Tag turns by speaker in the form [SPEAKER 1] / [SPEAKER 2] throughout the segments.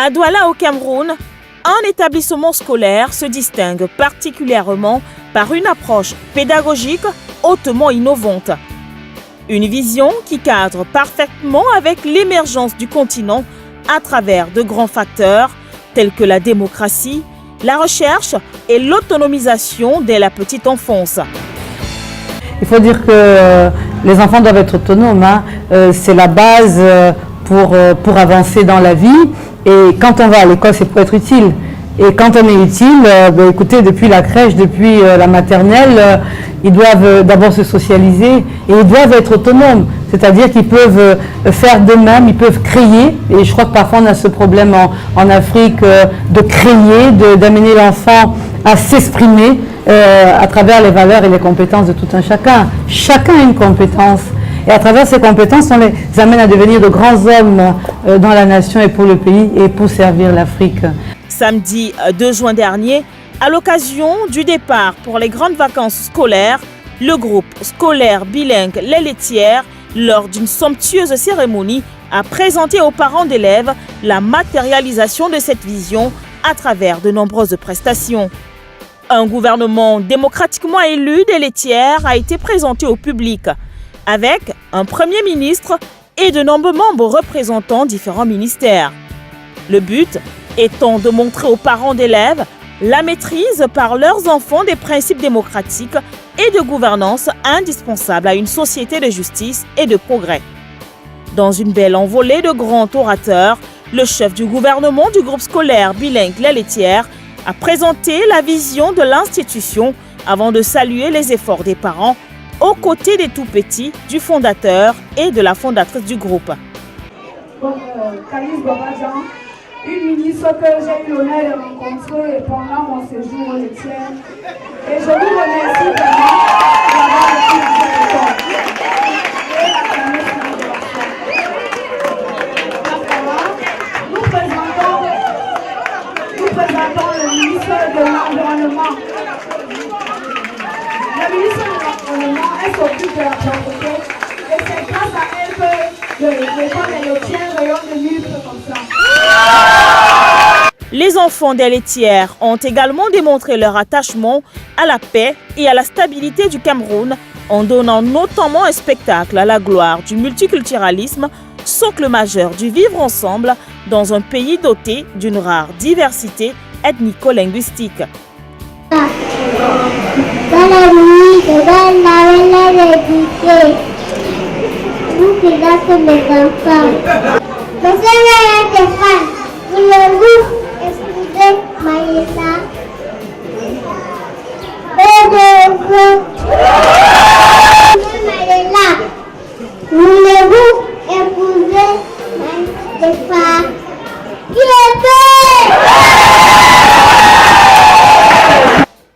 [SPEAKER 1] À Douala, au Cameroun, un établissement scolaire se distingue particulièrement par une approche pédagogique hautement innovante. Une vision qui cadre parfaitement avec l'émergence du continent à travers de grands facteurs tels que la démocratie, la recherche et l'autonomisation dès la petite enfance.
[SPEAKER 2] Il faut dire que les enfants doivent être autonomes. C'est la base pour avancer dans la vie. Et quand on va à l'école, c'est pour être utile. Et quand on est utile, écoutez, depuis la crèche, depuis la maternelle, ils doivent d'abord se socialiser et ils doivent être autonomes. C'est-à-dire qu'ils peuvent faire d'eux-mêmes, ils peuvent créer. Et je crois que parfois on a ce problème en Afrique de créer, d'amener l'enfant à s'exprimer à travers les valeurs et les compétences de tout un chacun. Chacun a une compétence. Et à travers ces compétences, on les amène à devenir de grands hommes dans la nation et pour le pays et pour servir l'Afrique.
[SPEAKER 1] Samedi 2 juin dernier, à l'occasion du départ pour les grandes vacances scolaires, le groupe scolaire bilingue Les Laitières, lors d'une somptueuse cérémonie, a présenté aux parents d'élèves la matérialisation de cette vision à travers de nombreuses prestations. Un gouvernement démocratiquement élu des laitières a été présenté au public, avec un Premier ministre et de nombreux membres représentant différents ministères. Le but étant de montrer aux parents d'élèves la maîtrise par leurs enfants des principes démocratiques et de gouvernance indispensables à une société de justice et de progrès. Dans une belle envolée de grands orateurs, le chef du gouvernement du groupe scolaire bilingue Les Laitières a présenté la vision de l'institution avant de saluer les efforts des parents aux côtés des tout-petits, du fondateur et de la fondatrice du groupe.
[SPEAKER 3] Une ministre que j'ai eu l'honneur de rencontrer pendant mon séjour aux laitières. Et je vous remercie vraiment d'avoir été à cette école. Nous présentons le ministre de l'Environnement. La ministre de l'Environnement, elle s'occupe de la propreté. Et c'est grâce à elle que l'école des laitières rayonne de luxe comme ça.
[SPEAKER 1] Les enfants des laitières ont également démontré leur attachement à la paix et à la stabilité du Cameroun en donnant notamment un spectacle à la gloire du multiculturalisme, socle majeur du vivre ensemble dans un pays doté d'une rare diversité ethnico-linguistique.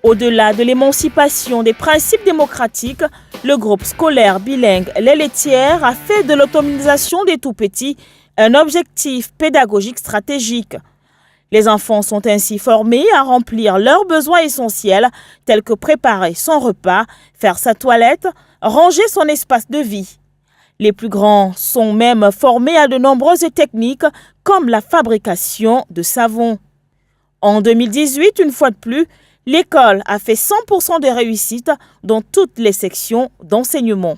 [SPEAKER 1] Au-delà de l'émancipation des principes démocratiques, le groupe scolaire bilingue Les Laitières a fait de l'autonomisation des tout-petits un objectif pédagogique stratégique. Les enfants sont ainsi formés à remplir leurs besoins essentiels tels que préparer son repas, faire sa toilette, ranger son espace de vie. Les plus grands sont même formés à de nombreuses techniques comme la fabrication de savon. En 2018, une fois de plus, l'école a fait 100% de réussite dans toutes les sections d'enseignement.